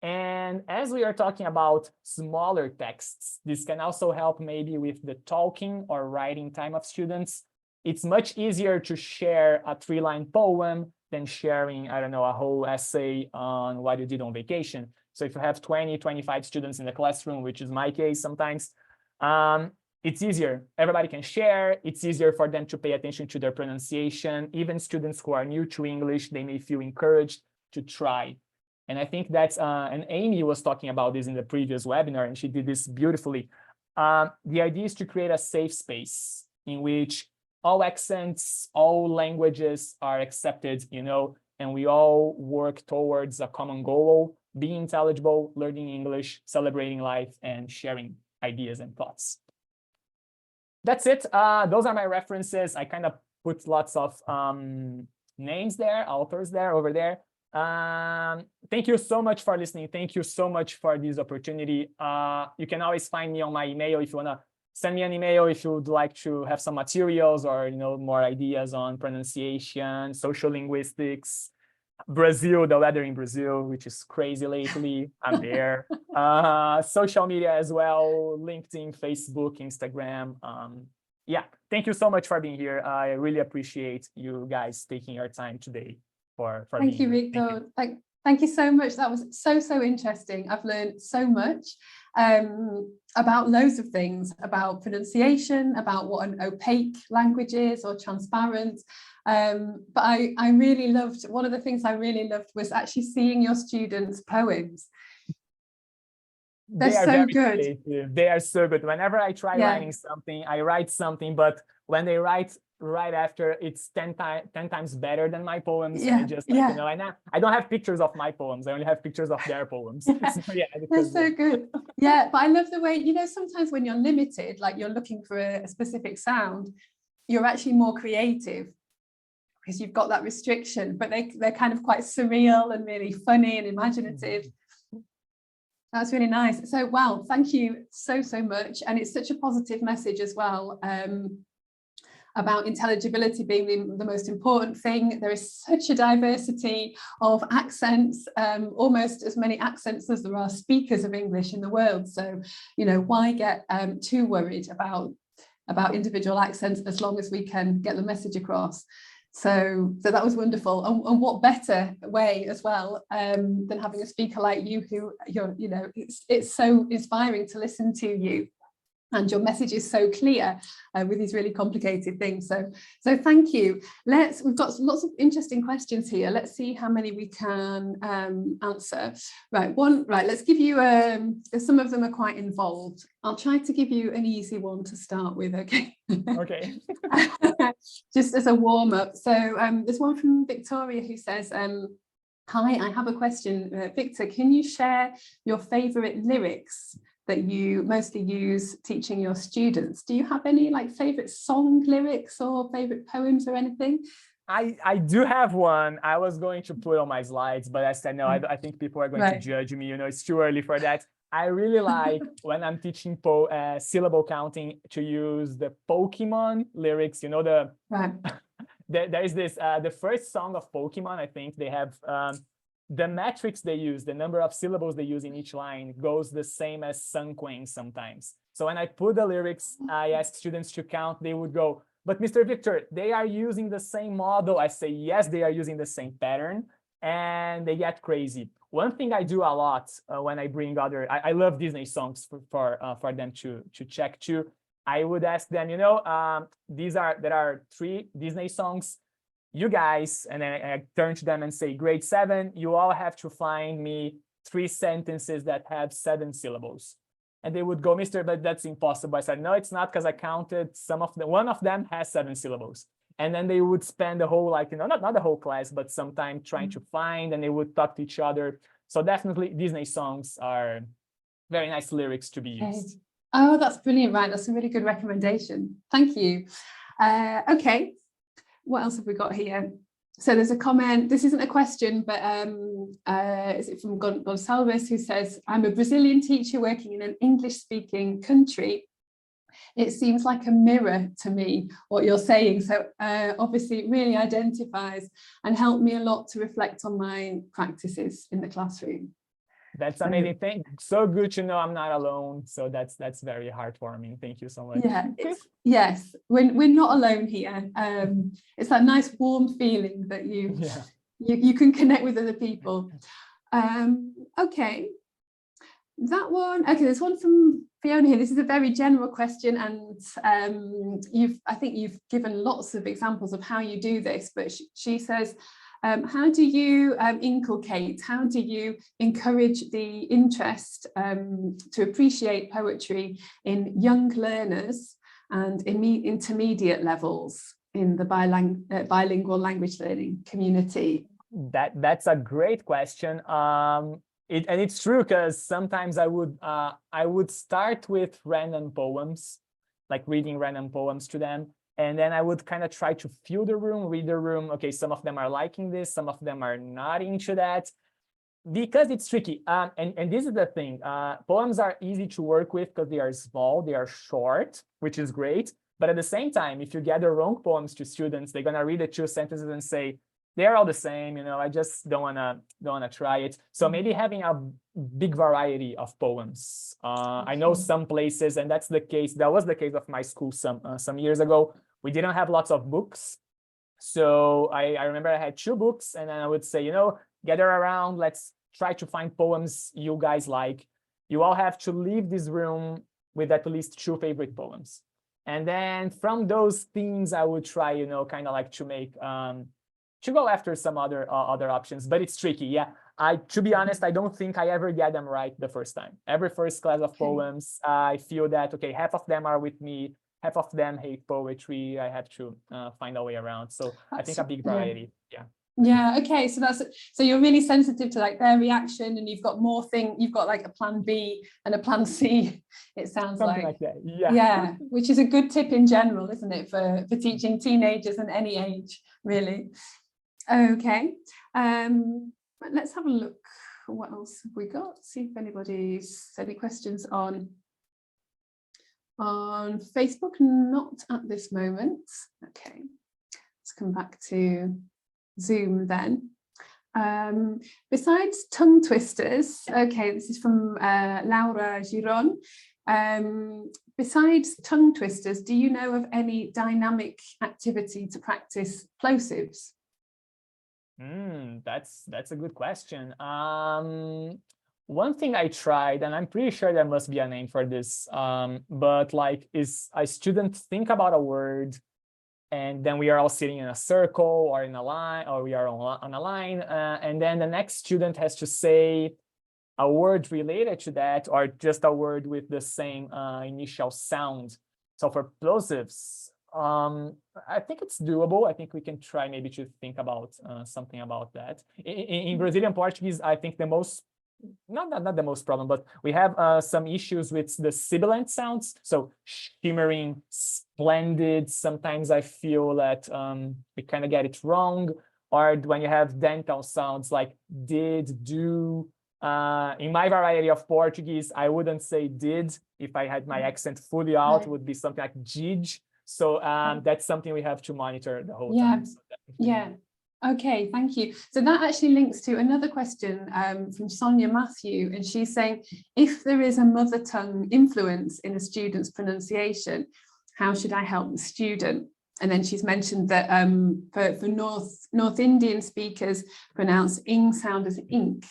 And as we are talking about smaller texts, this can also help maybe with the talking or writing time of students. It's much easier to share a 3-line poem than sharing, I don't know, a whole essay on what you did on vacation. So if you have 20, 25 students in the classroom, which is my case sometimes, it's easier. Everybody can share. It's easier for them to pay attention to their pronunciation. Even students who are new to English, they may feel encouraged to try. And I think that's, and Amy was talking about this in the previous webinar, and she did this beautifully. The idea is to create a safe space in which all accents, all languages are accepted, you know, and we all work towards a common goal, being intelligible, learning English, celebrating life, and sharing ideas and thoughts. That's it. Those are my references. I kind of put lots of names there, authors there, over there. Thank you so much for listening. Thank you so much for this opportunity. You can always find me on my email if you want to send me an email if you would like to have some materials or, you know, more ideas on pronunciation, social linguistics, Brazil, the weather in Brazil, which is crazy lately. I'm there. Social media as well, LinkedIn, Facebook, Instagram. Yeah, thank you so much for being here. I really appreciate you guys taking your time today for being Thank you, here. Victor. Thank you so much. That was so interesting. I've learned so much about loads of things, about pronunciation, about what an opaque language is or transparent. But I really loved, one of the things I really loved was actually seeing your students' poems. They're so good. Creative. They are so good. Whenever I try writing something, I write something, but when they write right after, it's 10 times better than my poems. Yeah, I just, you know, and I don't have pictures of my poems. I only have pictures of their poems. So, they're so good. Yeah, but I love the way, you know, sometimes when you're limited, like you're looking for a specific sound, you're actually more creative because you've got that restriction, but they're kind of quite surreal and really funny and imaginative. That's really nice. So, wow, thank you so much. And it's such a positive message as well, about intelligibility being the most important thing. There is such a diversity of accents, almost as many accents as there are speakers of English in the world. So, you know, why get too worried about individual accents as long as we can get the message across? So that was wonderful, and what better way as well than having a speaker like you, who you know, it's so inspiring to listen to you, and your message is so clear with these really complicated things. So thank you. We've got lots of interesting questions here. Let's see how many we can answer. Right, let's give you some of them are quite involved. I'll try to give you an easy one to start with, okay? Okay. Just as a warm-up. So there's one from Victoria who says, hi, I have a question. Victor, can you share your favorite lyrics that you mostly use teaching your students? Do you have any like favorite song lyrics or favorite poems or anything? I do have one. I was going to put on my slides, but I said, no, I think people are going to judge me. You know, it's too early for that. I really like when I'm teaching syllable counting to use the Pokemon lyrics, you know, there is this, the first song of Pokemon, I think they have, the metrics they use, the number of syllables they use in each line goes the same as Sanqueng sometimes. So when I put the lyrics, I ask students to count, they would go, but Mr. Victor, they are using the same model. I say, yes, they are using the same pattern, and they get crazy. one thing I do a lot when I bring I love Disney songs for them to check too. I would ask them, there are 3 Disney songs. You guys, and then I turn to them and say, grade 7, you all have to find me 3 sentences that have 7 syllables. And they would go, Mr., but that's impossible. I said, no, it's not, because I counted one of them has 7 syllables. And then they would spend the whole, not the whole class, but some time trying to find, and they would talk to each other. So definitely Disney songs are very nice lyrics to be used. Oh, that's brilliant, right? That's a really good recommendation. Thank you. Okay, what else have we got here? So there's a comment, this isn't a question, but is it from Gonçalves, who says, I'm a Brazilian teacher working in an English-speaking country. It seems like a mirror to me, what you're saying. So obviously it really identifies and helped me a lot to reflect on my practices in the classroom. That's amazing. So good to know I'm not alone. So that's very heartwarming. Thank you so much. Yeah, yes, we're not alone here. It's that nice warm feeling that you can connect with other people. Okay, that one. Okay, there's one from Fiona here. This is a very general question, and I think you've given lots of examples of how you do this, but she says, how do you inculcate, how do you encourage the interest to appreciate poetry in young learners and intermediate levels in the bilingual language learning community? That's a great question. And it's true, because sometimes I would start with random poems, like reading random poems to them. And then I would kind of try to feel the room, read the room. Okay, some of them are liking this, some of them are not into that, because it's tricky. And this is the thing, poems are easy to work with because they are small, they are short, which is great. But at the same time, if you get the wrong poems to students, they're gonna read the 2 sentences and say, they're all the same, I just don't wanna try it. So maybe having a big variety of poems. I know some places, and that was the case of my school some years ago. We didn't have lots of books. So I remember I had 2 books, and then I would say, gather around, let's try to find poems you guys like. You all have to leave this room with at least 2 favorite poems. And then from those themes, I would try, kind of like to make, to go after some other options, but it's tricky. Yeah, to be honest, I don't think I ever get them right the first time. Every first class of poems, I feel that, okay, half of them are with me, half of them hate poetry. I have to find a way around. So I think a big variety. Yeah. Okay. So you're really sensitive to like their reaction, and you've got you've got like a plan B and a plan C. It sounds something like that. Yeah. Yeah, which is a good tip in general, isn't it, for teaching teenagers at any age, really. Okay. Let's have a look. What else have we got? See if anybody's any questions on Facebook. Not at this moment. Okay, let's come back to Zoom then. Besides tongue twisters, okay, this is from Laura Giron. Besides tongue twisters, do you know of any dynamic activity to practice plosives? That's a good question. One thing I tried, and I'm pretty sure there must be a name for this, but like, is a student think about a word, and then we are all sitting in a circle or in a line, or we are on a line, and then the next student has to say a word related to that, or just a word with the same initial sound. So for plosives, I think it's doable. I think we can try maybe to think about something about that. In Brazilian Portuguese, I think the most, not the most problem, but we have some issues with the sibilant sounds. So shimmering, splendid. Sometimes I feel that we kind of get it wrong. Or when you have dental sounds like did, do. In my variety of Portuguese, I wouldn't say did. If I had my accent fully out, it would be something like did. So that's something we have to monitor the whole time. So yeah. Okay, thank you. So that actually links to another question from Sonia Matthew, and she's saying, if there is a mother tongue influence in a student's pronunciation, how should I help the student? And then she's mentioned that for North Indian speakers pronounce ing sound as ink.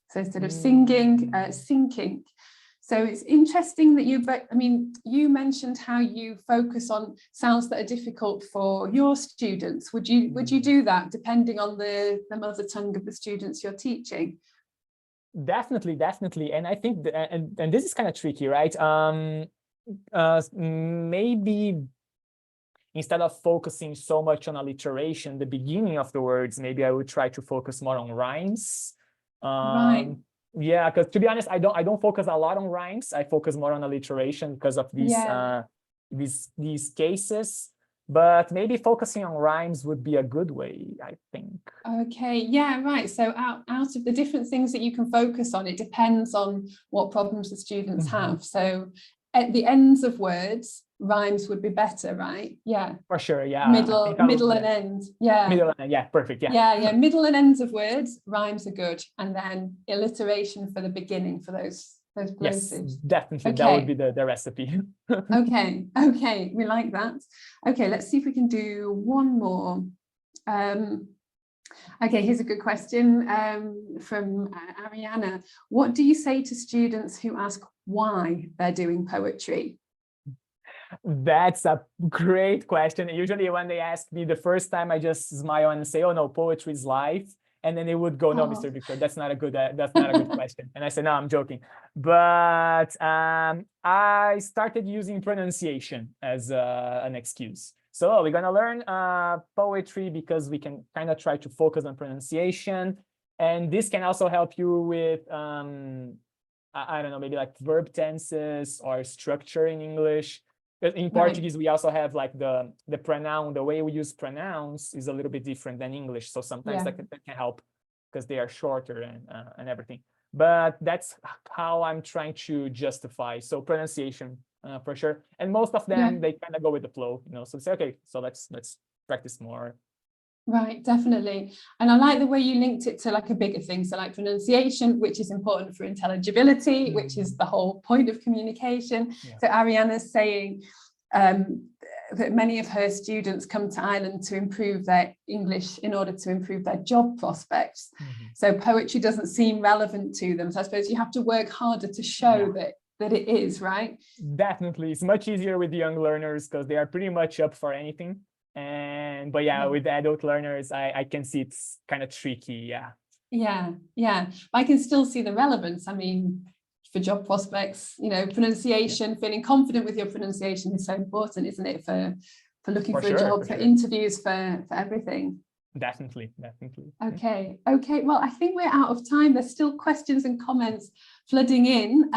So instead of singing, sinking. So it's interesting that you mentioned how you focus on sounds that are difficult for your students. Would you do that depending on the mother tongue of the students you're teaching? Definitely. And I think, and this is kind of tricky, right? Maybe instead of focusing so much on alliteration, the beginning of the words, maybe I would try to focus more on rhymes. Right. Yeah, because to be honest, I don't focus a lot on rhymes. I focus more on alliteration because of these cases. But maybe focusing on rhymes would be a good way, I think. Okay, yeah, right. So out of the different things that you can focus on, it depends on what problems the students have. So at the ends of words, rhymes would be better, right? Yeah. For sure, yeah. Middle and end. Yeah. Middle and yeah, perfect. Yeah. Yeah. Middle and ends of words, rhymes are good. And then alliteration for the beginning for those places. Yes, definitely. Okay. That would be the recipe. Okay, we like that. Okay, let's see if we can do one more. Okay, here's a good question from Ariana. What do you say to students who ask why they're doing poetry? That's a great question. Usually when they ask me the first time, I just smile and say, oh no, poetry is life. And then they would go, no, Mr. Victor, that's not a good question. And I said, no, I'm joking. But I started using pronunciation as an excuse. So we're gonna learn poetry because we can kind of try to focus on pronunciation. And this can also help you with, I don't know, maybe like verb tenses or structure in English. In Portuguese, we also have like the pronoun, the way we use pronouns is a little bit different than English. So sometimes that can help because they are shorter and everything. But that's how I'm trying to justify. So pronunciation for sure. And most of them, they kind of go with the flow, you know, so say, okay, so let's practice more. Right, definitely. And I like the way you linked it to like a bigger thing. So like pronunciation, which is important for intelligibility, which is the whole point of communication. So Ariana's saying that many of her students come to Ireland to improve their English in order to improve their job prospects. So poetry doesn't seem relevant to them. So I suppose you have to work harder to show that it is, right? Definitely. It's much easier with young learners because they are pretty much up for anything. But yeah, with adult learners, I can see it's kind of tricky. Yeah. I can still see the relevance. I mean, for job prospects, you know, pronunciation, feeling confident with your pronunciation is so important, isn't it? For looking for a job, for interviews, for everything. Definitely. Okay. Well, I think we're out of time. There's still questions and comments flooding in,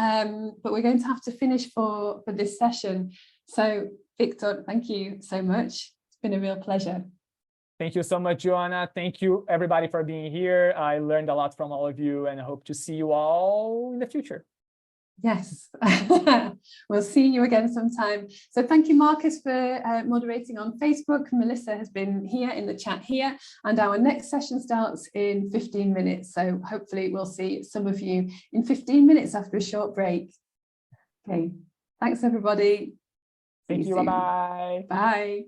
but we're going to have to finish for this session. So Victor, thank you so much. Been a real pleasure. Thank you so much, Joanna. Thank you, everybody, for being here. I learned a lot from all of you, and I hope to see you all in the future. Yes, we'll see you again sometime. So thank you, Marcus, for moderating on Facebook. Melissa has been here in the chat here, and our next session starts in 15 minutes. So hopefully we'll see some of you in 15 minutes after a short break. Okay, thanks, everybody. Thank you. Bye-bye. Bye.